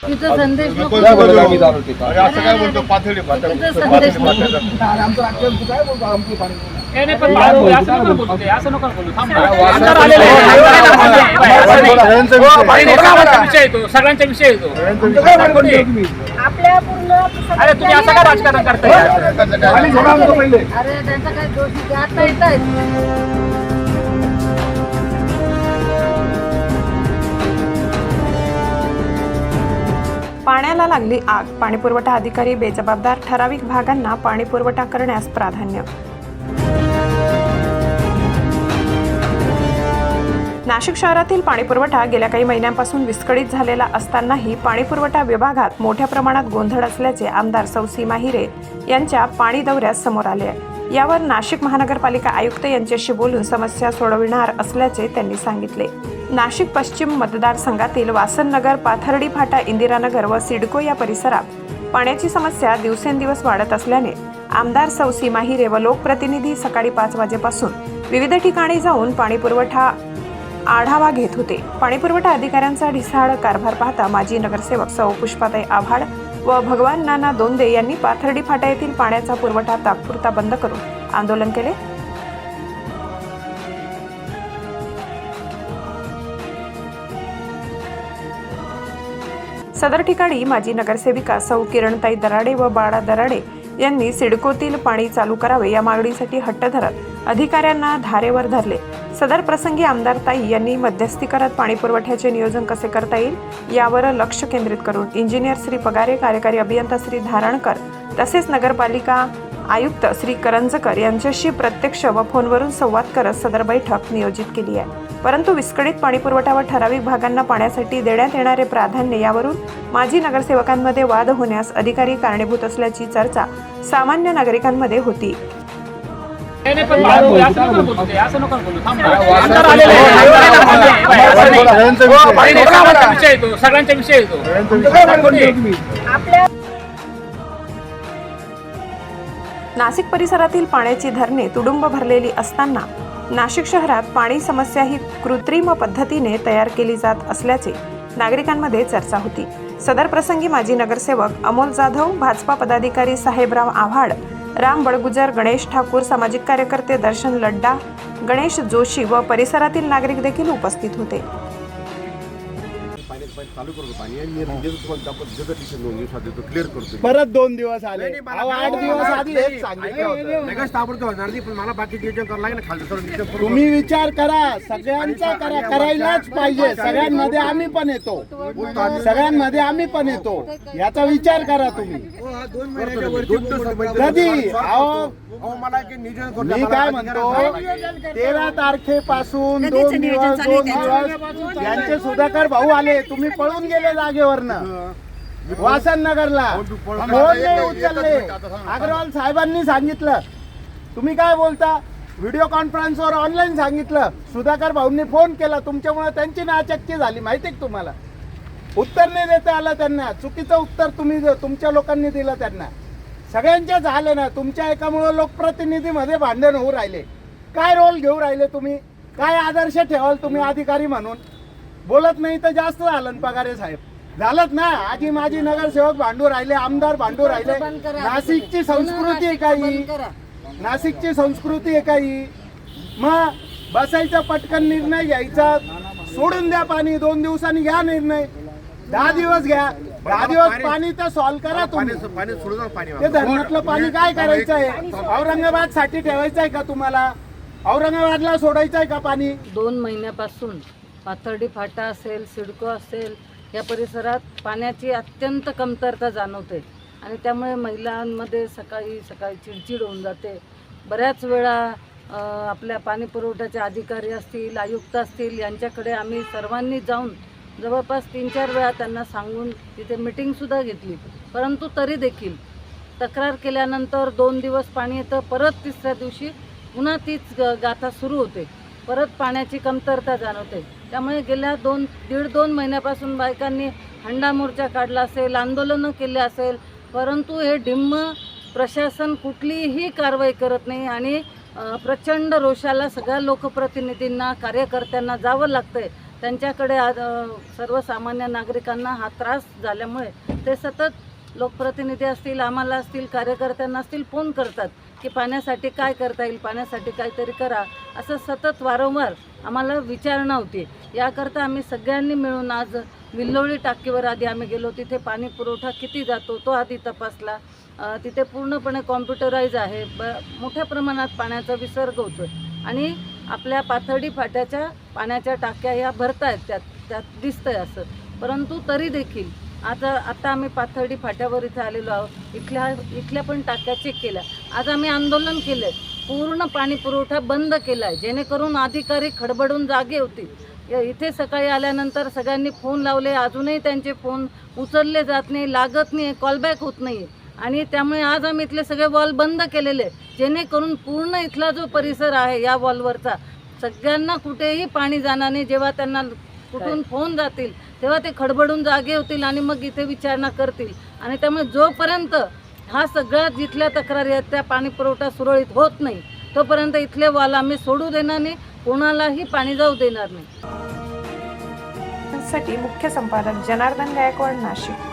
तिथं संदेश नको असं काय बोलतो पाथर्डी तिथं संदेश सगळ्यांचा विषय येतो आपल्या पूर्ण अरे तुम्ही असं काय राजकारण करताय अरे त्यांचा काय दोष नाही आता येत आहेत पाण्याला लागली आग. पाणीपुरवठा अधिकारी बेजबाबदार. ठराविक भागांना पाणीपुरवठा करण्यास प्राधान्य. नाशिक शहरातील पाणीपुरवठा गेल्या काही महिन्यांपासून विस्कळीत झालेला असतानाही पाणीपुरवठा विभागात मोठ्या प्रमाणात गोंधळ असल्याचे आमदार सौ सीमा हिरे यांच्या पाणी दौऱ्यात समोर आले आहे. यावर नाशिक महानगरपालिका आयुक्त यांच्याशी बोलून समस्या सोडविणार असल्याचे त्यांनी सांगितले. नाशिक पश्चिम मतदारसंघातील वासननगर, पाथर्डी फाटा, इंदिरानगर व सिडको या परिसरात पाण्याची समस्या दिवसेंदिवस वाढत असल्याने आमदार सौ सीमा हिरे व लोकप्रतिनिधी सकाळी 5 वाजेपासून विविध ठिकाणी जाऊन पाणीपुरवठा आढावा घेत होते. पाणीपुरवठा अधिकाऱ्यांचा ढिसाळ कारभार पाहता माजी नगरसेवक सौ पुष्पाताई आव्हाड व भगवान नाना दोंदे यांनी पाथर्डी फाटा येथील पाण्याचा पुरवठा तात्पुरता बंद करून आंदोलन केले. सदर ठिकाणी माजी नगरसेविका सौ किरणताई दराडे व बाळा दराडे यांनी सिडकोतील पाणी चालू करावे या मागणीसाठी हट्ट धरत अधिकाऱ्यांना धारेवर धरले. सदर प्रसंगी आमदार ताई यांनी मध्यस्थी करत पाणी पुरवठ्याचे नियोजन कसे करता येईल यावर लक्ष केंद्रित करून इंजिनियर श्री पगारे, कार्यकारी अभियंता श्री धारणकर तसेच नगरपालिका आयुक्त श्री करंजकर यांच्याशी प्रत्यक्ष व फोनवरून संवाद करत सदर बैठक नियोजित केली आहे. परंतु विस्कळीत पाणीपुरवठा व ठराविक भागांना पाण्यासाठी देण्यात येणारे प्राधान्य यावरून माजी नगरसेवकांमध्ये वाद होण्यास अधिकारी कारणीभूत असल्याची चर्चा सामान्य नागरिकांमध्ये होती. सगळ्यांचा विषय येतो नाशिक परिसरातील पाण्याची धरणे तुडुंब भरलेली असताना नाशिक शहरात पाणी समस्या ही कृत्रिम पद्धतीने तयार केली जात असल्याचे नागरिकांमध्ये चर्चा होती. सदर प्रसंगी माजी नगरसेवक अमोल जाधव, भाजपा पदाधिकारी साहेबराव आव्हाड, राम बडगुजर, गणेश ठाकूर, सामाजिक कार्यकर्ते दर्शन लड्डा, गणेश जोशी व परिसरातील नागरिक देखील उपस्थित होते. परत 2 दिवस आले, 8 दिवस आधी हेच सांगितलं. तुम्ही विचार करा, सगळ्यांचा करा, करायलाच पाहिजे. सगळ्यांमध्ये आम्ही पण येतो, याचा विचार करा तुम्ही. कधी मी काय म्हणतो, 13 तारखेपासून 2 दिवस यांचे सुधाकर भाऊ आले, तुम्ही पळून गेले जागेवरनं. वासन नगरला फोन नाही उचलले. अग्रवाल साहेबांनी सांगितलं, तुम्ही काय बोलता, व्हिडिओ कॉन्फरन्सवर ऑनलाईन सांगितलं. सुधाकर भाऊंनी फोन केला, तुमच्यामुळे त्यांची नाचक्की झाली. माहिती आहे तुम्हाला, उत्तर नाही देता आलं त्यांना. चुकीचं उत्तर तुम्ही तुमच्या लोकांनी दिलं त्यांना. सगळ्यांच्या झालं ना, तुमच्या एकामुळे लोकप्रतिनिधी मध्ये भांडण होऊ राहिले. काय रोल घेऊ राहिले तुम्ही, काय आदर्श ठेवाल तुम्ही अधिकारी म्हणून? बोलत नाही तर जास्त झालं पगारे साहेब, झालंच ना. आजी माझी नगरसेवक भांडू राहिले, आमदार भांडू राहिले. नाशिकची संस्कृती आहे काही, नाशिकची संस्कृती आहे काही. मग बसायचा, पटकन निर्णय घ्यायचा, सोडून द्या पाणी. 2 दिवसांनी घ्या निर्णय, 10 दिवस घ्या. 10 दिवस पाणी तर सॉल्व्ह करा तुम्ही. ते धरणातलं पाणी काय करायचं आहे? औरंगाबाद साठी ठेवायचं आहे का तुम्हाला? औरंगाबादला सोडायचं आहे का पाणी? 2 महिन्यापासून पाथर्डी फाटा असेल, सिडको असेल, या परिसरात पाण्याची अत्यंत कमतरता जाणवते आणि त्यामुळे महिलांमध्ये सकाळी चिडचिड होऊन जाते. बऱ्याच वेळा आपल्या पाणी पुरवठ्याचे अधिकारी असतील, आयुक्त असतील, यांच्याकडे आम्ही सर्वांनी जाऊन जवळपास 3-4 वेळा त्यांना सांगून तिथे मीटिंगसुद्धा घेतली. परंतु तरी देखील तक्रार केल्यानंतर 2 दिवस पाणी येतं, परत 3ऱ्या दिवशी पुन्हा तीच गाथा सुरू होते. परत पाण्याची कमतरता जाणवते. त्यामुळे गेल्या 1.5-2 महिन्यापासून बायकांनी हंडा मोर्चा काढला असेल, आंदोलनं केले असेल, परंतु हे डिम्म प्रशासन कुठलीही कारवाई करत नाही आणि प्रचंड रोषाला सगळ्या लोकप्रतिनिधींना, कार्यकर्त्यांना जावं लागतंय. त्यांच्याकडे आज सर्वसामान्य नागरिकांना हा त्रास झाल्यामुळे ते सतत लोकप्रतिनिधी असतील, आम्हाला असतील, कार्यकर्त्यांना असतील फोन करतात की पाण्यासाठी काय करता येईल, पाण्यासाठी काहीतरी करा, असं सतत वारंवार आम्हाला विचारणा होती. याकरता आम्ही सगळ्यांनी मिळून आज विल्लोळी टाकीवर आधी आम्ही गेलो. तिथे पाणी पुरवठा किती जातो तो आधी तपासला. तिथे पूर्णपणे कॉम्प्युटराईज आहे. मोठ्या प्रमाणात पाण्याचा विसर्ग होतो आणि आपल्या पाथर्डी फाट्याच्या पाण्याच्या टाक्या ह्या भरत आहेत, त्यात दिसतंय असं. परंतु तरी देखील आता आम्ही पाथर्डी फाट्यावर इथे आलेलो आहोत. इथल्या पण टाक्या चेक केल्या. आज आम्ही आंदोलन केलं आहे, पूर्ण पाणी पुरवठा बंद केला आहे, जेणेकरून अधिकारी खडबडून जागे होतील. इथे सकाळी आल्यानंतर सगळ्यांनी फोन लावले, अजूनही त्यांचे फोन उचलले जात नाही, लागत नाही, कॉलबॅक होत नाही. आणि त्यामुळे आज आम्ही इथले सगळे वॉल बंद केलेले, जेणेकरून पूर्ण इथला जो परिसर आहे या वॉलवरचा सगळ्यांना कुठेही पाणी जाणार नाही. जेव्हा त्यांना कुठून फोन जातील तेव्हा ते खडबडून जागे होतील आणि मग इथे विचारणा करतील. आणि त्यामुळे जोपर्यंत हा सगळ्या जिथल्या तक्रारी आहेत त्या पाणी पुरवठा सुरळीत होत नाही तोपर्यंत इथले वॉल आम्ही सोडू देणार नाही, कोणालाही पाणी जाऊ देणार नाही. साठी मुख्य संपादक जनार्दन गायकवाड, नाशिक.